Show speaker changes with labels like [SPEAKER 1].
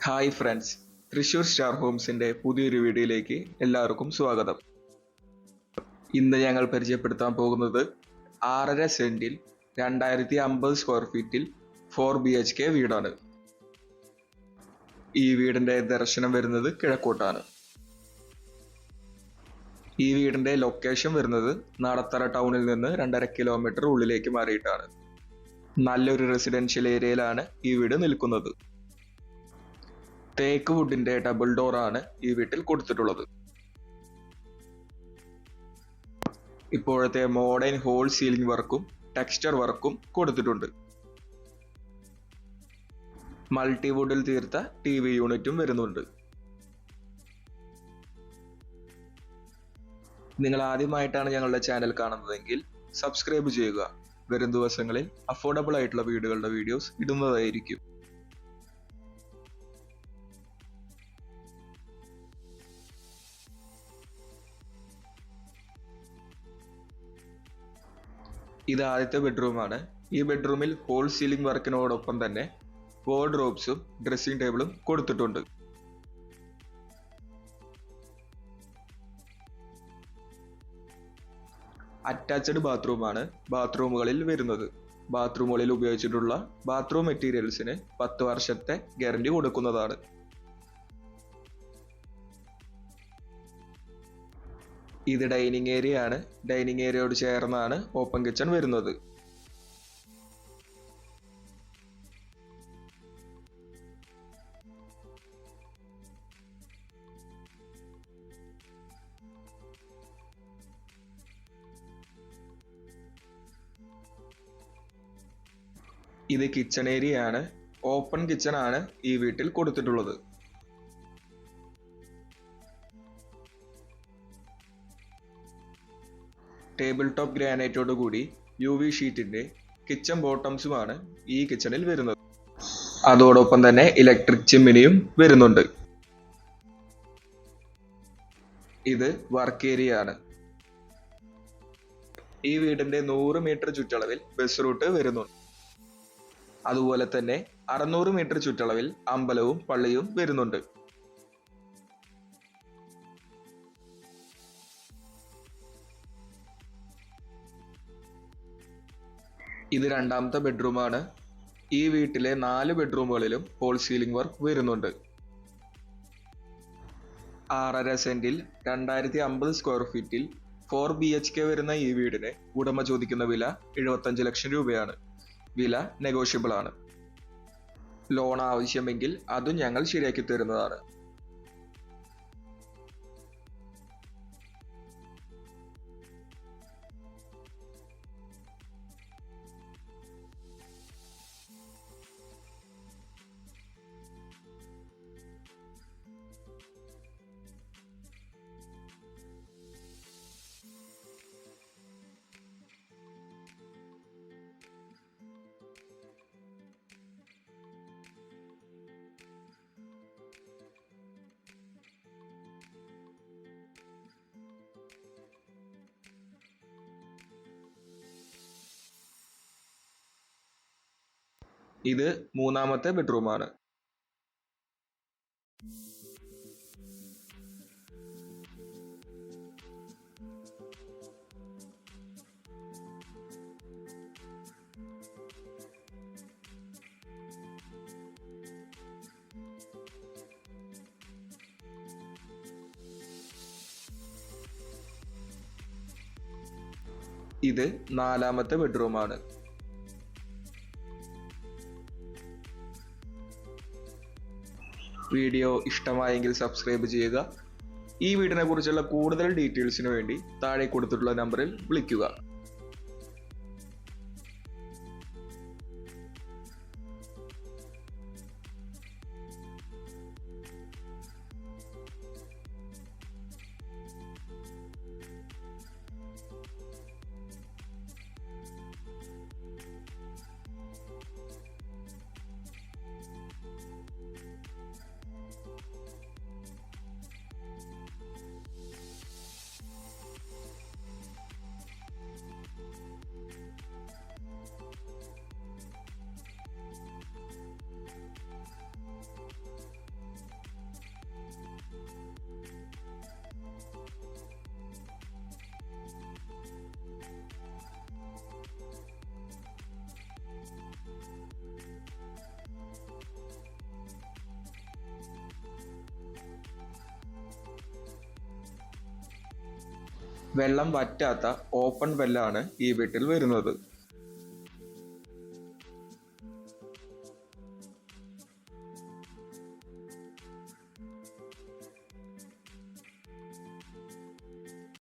[SPEAKER 1] Hi friends, Thrissur star ഹോംസിന്റെ പുതിയൊരു വീഡിയോയിലേക്ക് എല്ലാവർക്കും സ്വാഗതം. ഇന്ന് ഞങ്ങൾ പരിചയപ്പെടുത്താൻ പോകുന്നത് 6.5 സെന്റിൽ 2050 സ്ക്വയർ ഫീറ്റിൽ 4 BHK വീടാണ്. ഈ വീടിന്റെ ദർശനം വരുന്നത് കിഴക്കോട്ടാണ്. ഈ വീടിന്റെ ലൊക്കേഷൻ വരുന്നത് നടത്തറ ടൗണിൽ നിന്ന് 2.5 കിലോമീറ്റർ ഉള്ളിലേക്ക് മാറിയിട്ടാണ്. നല്ലൊരു റെസിഡൻഷ്യൽ ഏരിയയിലാണ് ഈ വീട് നിൽക്കുന്നത്. തേക്ക് വുഡിന്റെ ഡബിൾ ഡോർ ആണ് ഈ വീട്ടിൽ കൊടുത്തിട്ടുള്ളത്. ഇപ്പോഴത്തെ മോഡേൺ ഹോൾ സീലിംഗ് വർക്കും ടെക്സ്ചർ വർക്കും കൊടുത്തിട്ടുണ്ട്. മൾട്ടിവുഡിൽ തീർത്ത TV യൂണിറ്റും വരുന്നുണ്ട്. നിങ്ങൾ ആദ്യമായിട്ടാണ് ഞങ്ങളുടെ ചാനൽ കാണുന്നതെങ്കിൽ സബ്സ്ക്രൈബ് ചെയ്യുക. വരും ദിവസങ്ങളിൽ അഫോർഡബിൾ ആയിട്ടുള്ള വീടുകളുടെ വീഡിയോസ് ഇടുന്നതായിരിക്കും. ഇത് ആദ്യത്തെ ബെഡ്റൂമാണ്. ഈ ബെഡ്റൂമിൽ ഹോൾ സീലിംഗ് വർക്കിനോടൊപ്പം തന്നെ വാർഡ്രോബ്സും ഡ്രസ്സിംഗ് ടേബിളും കൊടുത്തിട്ടുണ്ട്. അറ്റാച്ച്ഡ് ബാത്റൂമാണ് ബാത്റൂമുകളിൽ വരുന്നത്. ബാത്റൂമുകളിൽ ഉപയോഗിച്ചിട്ടുള്ള ബാത്റൂം മെറ്റീരിയൽസിന് 10 വർഷത്തെ ഗ്യാരണ്ടി കൊടുക്കുന്നതാണ്. ഇത് ഡൈനിങ് ഏരിയ ആണ്. ഡൈനിങ് ഏരിയയോട് ചേർന്നാണ് ഓപ്പൺ കിച്ചൺ വരുന്നത്. ഇത് കിച്ചൺ ഏരിയ ആണ്. ഓപ്പൺ കിച്ചൺ ആണ് ഈ വീട്ടിൽ കൊടുത്തിട്ടുള്ളത്. ടേബിൾ ടോപ്പ് ഗ്രാനൈറ്റോട് കൂടി UV ഷീറ്റിന്റെ കിച്ചൺ ബോട്ടംസുമാണ് ഈ കിച്ചണിൽ വരുന്നത്. അതോടൊപ്പം തന്നെ ഇലക്ട്രിക് ചിമ്മിനിയും വരുന്നുണ്ട്. ഇത് വർക്ക് ഏരിയ ആണ്. ഈ വീടിന്റെ 100 മീറ്റർ ചുറ്റളവിൽ ബസ് റൂട്ട് വരുന്നുണ്ട്. അതുപോലെ തന്നെ 600 മീറ്റർ ചുറ്റളവിൽ അമ്പലവും പള്ളിയും വരുന്നുണ്ട്. ഇത് രണ്ടാമത്തെ ബെഡ്റൂമാണ്. ഈ വീട്ടിലെ 4 ബെഡ്റൂമുകളിലും ഹോൾ സീലിംഗ് വർക്ക് വരുന്നുണ്ട്. 6.5 സെന്റിൽ 2050 സ്ക്വയർ ഫീറ്റിൽ 4 BHK വരുന്ന ഈ വീടിന് ഉടമ ചോദിക്കുന്ന വില 75 ലക്ഷം രൂപയാണ്. വില നെഗോഷ്യബിൾ ആണ്. ലോൺ ആവശ്യമെങ്കിൽ അതും ഞങ്ങൾ ശരിയാക്കി തരുന്നതാണ്. ഇത് മൂന്നാമത്തെ ബെഡ്റൂമാണ്. ഇത് നാലാമത്തെ ബെഡ്റൂമാണ്. വീഡിയോ ഇഷ്ടമായെങ്കിൽ സബ്സ്ക്രൈബ് ചെയ്യുക. ഈ വീടിനെ കുറിച്ചുള്ള കൂടുതൽ ഡീറ്റെയിൽസിന് വേണ്ടി താഴെ കൊടുത്തിട്ടുള്ള നമ്പറിൽ വിളിക്കുക. വെള്ളം വറ്റാത്ത ഓപ്പൺ വെല്ലാണ് ഈ വീട്ടിൽ വരുന്നത്.